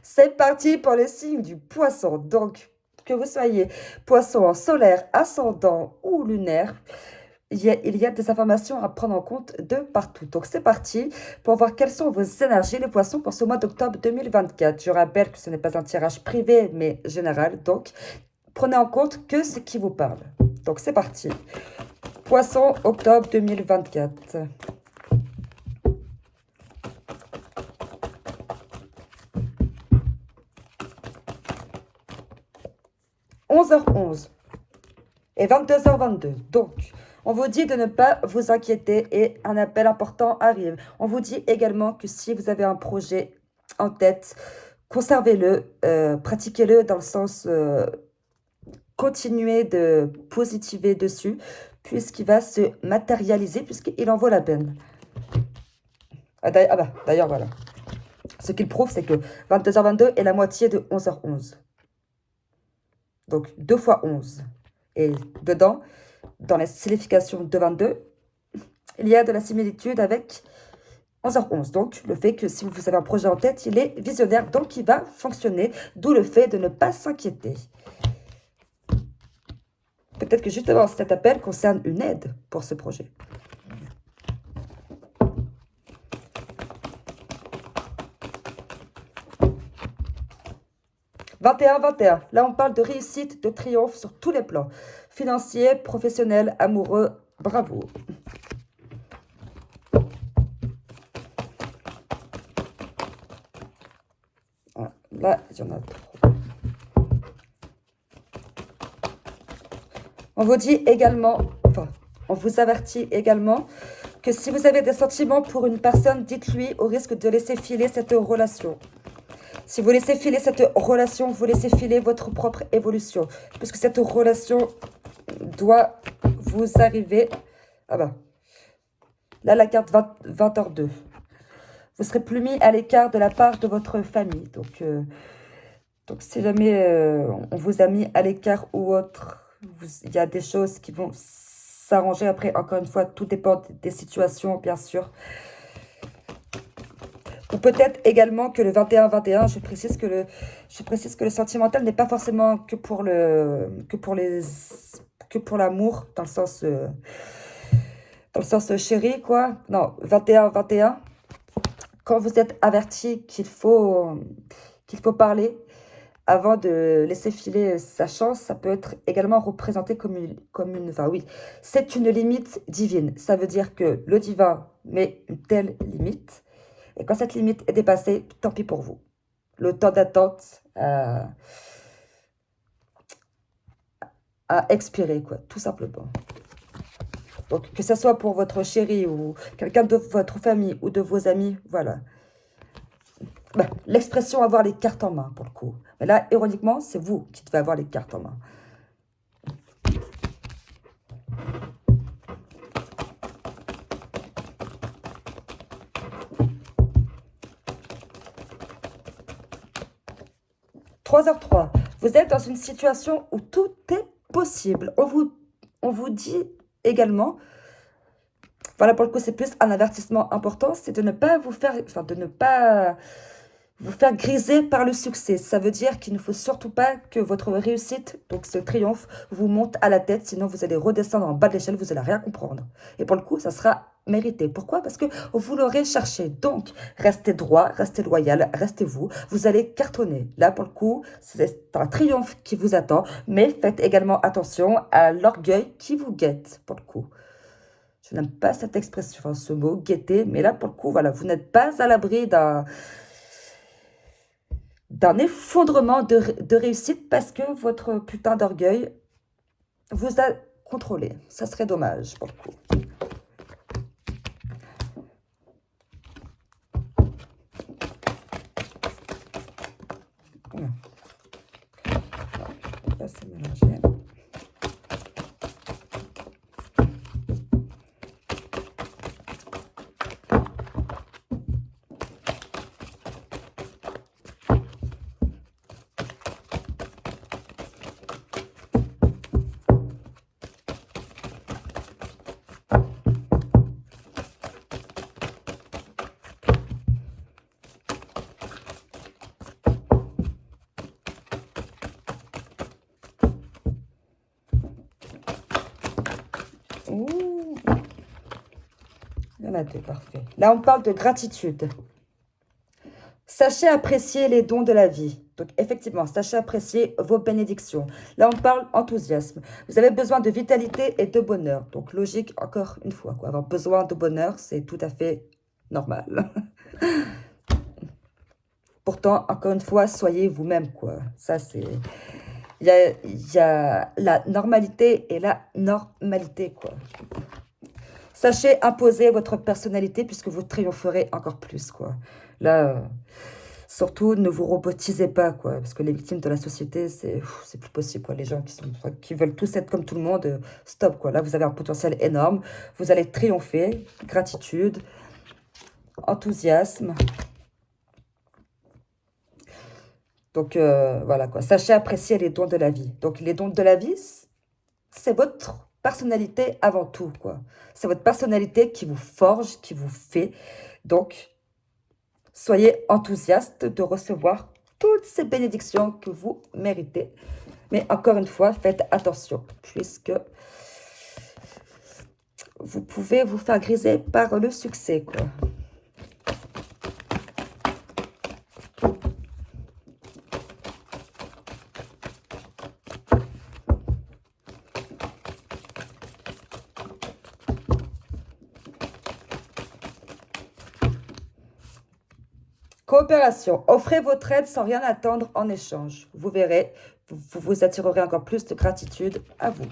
C'est parti pour le signe du poisson. Donc, que vous soyez poisson en solaire, ascendant ou lunaire, il y a des informations à prendre en compte de partout. Donc, c'est parti pour voir quelles sont vos énergies, les poissons, pour ce mois d'octobre 2024. Je rappelle que ce n'est pas un tirage privé, mais général. Donc, prenez en compte que ce qui vous parle. Donc, c'est parti. Poisson, octobre 2024. 11h11 et 22h22. Donc, on vous dit de ne pas vous inquiéter et un appel important arrive. On vous dit également que si vous avez un projet en tête, conservez-le, pratiquez-le dans le sens continuez de positiver dessus, puisqu'il va se matérialiser, puisqu'il en vaut la peine. D'ailleurs, voilà. Ce qu'il prouve, c'est que 22h22 est la moitié de 11h11. Donc, 2 fois 11. Et dedans, dans la signification de 22, il y a de la similitude avec 11h11. Donc, le fait que si vous avez un projet en tête, il est visionnaire, donc il va fonctionner. D'où le fait de ne pas s'inquiéter. Peut-être que justement, cet appel concerne une aide pour ce projet. « 21-21 ». Là, on parle de réussite, de triomphe sur tous les plans. Financier, professionnel, amoureux, bravo. Ah, là, il y en a trop. On vous dit également, enfin, on vous avertit également que si vous avez des sentiments pour une personne, dites-lui au risque de laisser filer cette relation. Si vous laissez filer cette relation, vous laissez filer votre propre évolution. Puisque cette relation doit vous arriver... Ah bah. Là, la carte 20h02. Vous serez plus mis à l'écart de la part de votre famille. Donc si jamais on vous a mis à l'écart ou autre, il y a des choses qui vont s'arranger. Après, encore une fois, tout dépend des situations, bien sûr. Ou peut-être également que le 21-21, je précise que le sentimental n'est pas forcément que pour l'amour, dans le sens chéri, quoi. Non, 21-21, quand vous êtes averti qu'il faut parler avant de laisser filer sa chance, ça peut être également représenté comme une enfin oui, c'est une limite divine. Ça veut dire que le divin met une telle limite. Et quand cette limite est dépassée, tant pis pour vous. Le temps d'attente a expiré, quoi, tout simplement. Donc, que ce soit pour votre chéri ou quelqu'un de votre famille ou de vos amis, voilà. Bah, l'expression avoir les cartes en main, pour le coup. Mais là, ironiquement, c'est vous qui devez avoir les cartes en main. « 3h03. Vous êtes dans une situation où tout est possible. On vous dit également, voilà, pour le coup, c'est plus un avertissement important, c'est de ne pas vous faire, enfin, de ne pas vous faire griser par le succès. Ça veut dire qu'il ne faut surtout pas que votre réussite, donc ce triomphe, vous monte à la tête, sinon vous allez redescendre en bas de l'échelle, vous n'allez rien comprendre. Et pour le coup, ça sera mérité. Pourquoi? Parce que vous l'aurez cherché. Donc, restez droit, restez loyal, restez vous. Vous allez cartonner. Là, pour le coup, c'est un triomphe qui vous attend, mais faites également attention à l'orgueil qui vous guette, pour le coup. Je n'aime pas cette expression, enfin, ce mot, guetter, mais là, pour le coup, voilà, vous n'êtes pas à l'abri d'un effondrement de réussite parce que votre putain d'orgueil vous a contrôlé. Ça serait dommage, pour le coup. Voilà. Là, c'est mélangé. Ouh, il y en a deux, parfait. Là, on parle de gratitude. Sachez apprécier les dons de la vie. Donc, effectivement, sachez apprécier vos bénédictions. Là, on parle enthousiasme. Vous avez besoin de vitalité et de bonheur. Donc, logique, encore une fois, quoi. Avoir besoin de bonheur, c'est tout à fait normal. Pourtant, encore une fois, soyez vous-même, quoi. Ça, c'est... il y a la normalité et la normalité, quoi. Sachez imposer votre personnalité puisque vous triompherez encore plus, quoi. Là, surtout, ne vous robotisez pas, quoi. Parce que les victimes de la société, c'est plus possible, quoi. Les gens qui veulent tous être comme tout le monde, stop, quoi. Là, vous avez un potentiel énorme. Vous allez triompher. Gratitude, enthousiasme. Donc, voilà, quoi. Sachez apprécier les dons de la vie. Donc, les dons de la vie, c'est votre personnalité avant tout, quoi. C'est votre personnalité qui vous forge, qui vous fait. Donc, soyez enthousiaste de recevoir toutes ces bénédictions que vous méritez. Mais encore une fois, faites attention, puisque vous pouvez vous faire griser par le succès, quoi. Coopération. Offrez votre aide sans rien attendre en échange. Vous verrez, vous attirerez encore plus de gratitude à vous.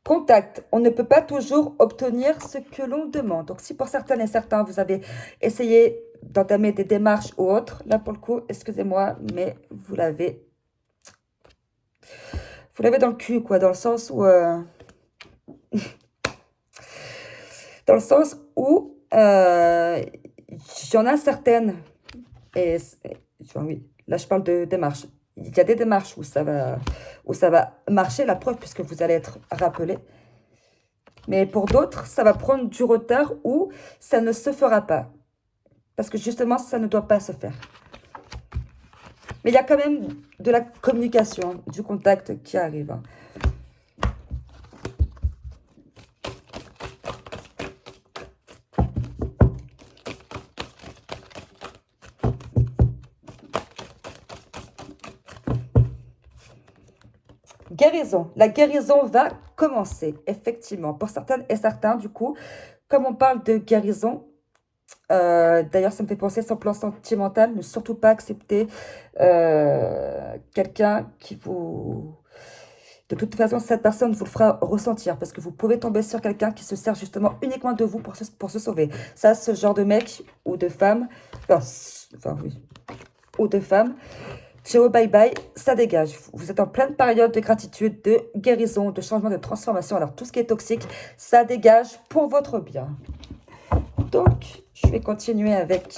Contact. On ne peut pas toujours obtenir ce que l'on demande. Donc, si pour certaines et certains, vous avez essayé d'entamer des démarches ou autres, là, pour le coup, excusez-moi, mais vous l'avez dans le cul, quoi, dans le sens où... dans le sens où il y en a certaines, enfin, oui, là, je parle de démarches. Il y a des démarches où ça va marcher, la preuve, puisque vous allez être rappelé. Mais pour d'autres, ça va prendre du retard ou ça ne se fera pas. Parce que justement, ça ne doit pas se faire. Mais il y a quand même de la communication, du contact qui arrive. Hein. Guérison. La guérison va commencer, effectivement. Pour certaines et certains, du coup, comme on parle de guérison, d'ailleurs, ça me fait penser sur le plan sentimental, ne surtout pas accepter quelqu'un qui vous... De toute façon, cette personne vous le fera ressentir parce que vous pouvez tomber sur quelqu'un qui se sert justement uniquement de vous pour se sauver. Ça, ce genre de mec ou de femme, enfin oui, ou de femme, ciao, bye bye, ça dégage. Vous êtes en pleine période de gratitude, de guérison, de changement, de transformation. Alors, tout ce qui est toxique, ça dégage pour votre bien. Donc, je vais continuer avec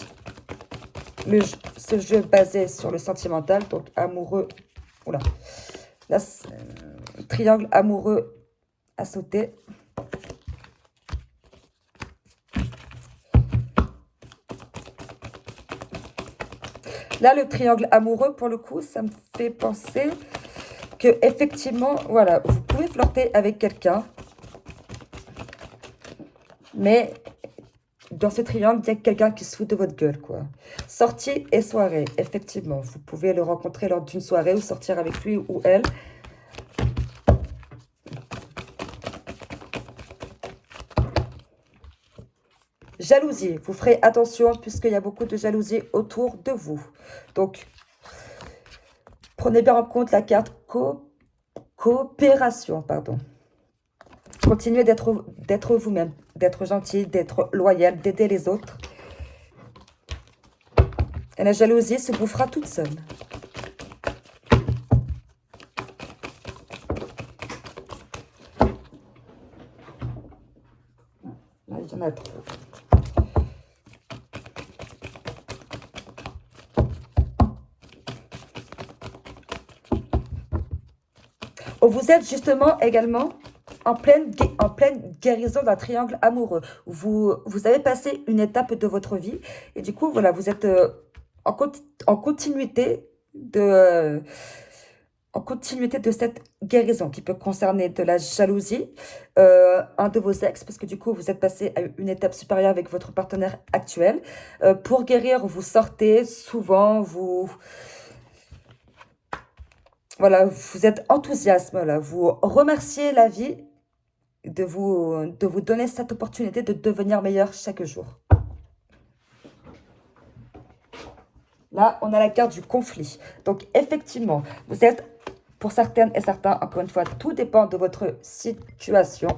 ce jeu basé sur le sentimental. Donc, amoureux. Oula. Là, triangle amoureux à sauter. Là, le triangle amoureux, pour le coup, ça me fait penser que effectivement, voilà, vous pouvez flirter avec quelqu'un, mais dans ce triangle, il y a quelqu'un qui se fout de votre gueule, quoi. Sortie et soirée, effectivement. Vous pouvez le rencontrer lors d'une soirée ou sortir avec lui ou elle. Jalousie, vous ferez attention puisqu'il y a beaucoup de jalousie autour de vous. Donc, prenez bien en compte la carte coopération, pardon. Continuez d'être vous-même, d'être gentil, d'être loyal, d'aider les autres. Et la jalousie se bouffera toute seule. Là, il y en a trop. Vous êtes justement également en pleine guérison d'un triangle amoureux. Vous avez passé une étape de votre vie et du coup, voilà, vous êtes en continuité en continuité de cette guérison qui peut concerner de la jalousie, un de vos ex, parce que du coup, vous êtes passé à une étape supérieure avec votre partenaire actuel. Pour guérir, vous sortez souvent, voilà, vous êtes enthousiaste, voilà, vous remerciez la vie de vous donner cette opportunité de devenir meilleur chaque jour. Là, on a la carte du conflit. Donc, effectivement, vous êtes, pour certaines et certains, encore une fois, tout dépend de votre situation.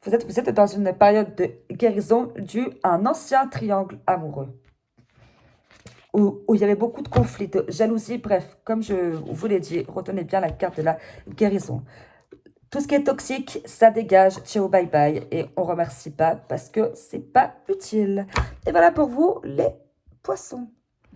Vous êtes dans une période de guérison due à un ancien triangle amoureux. Où il y avait beaucoup de conflits, de jalousie, bref, comme je vous l'ai dit, retenez bien la carte de la guérison. Tout ce qui est toxique, ça dégage, ciao, bye bye, et on remercie pas parce que c'est pas utile. Et voilà pour vous, les poissons.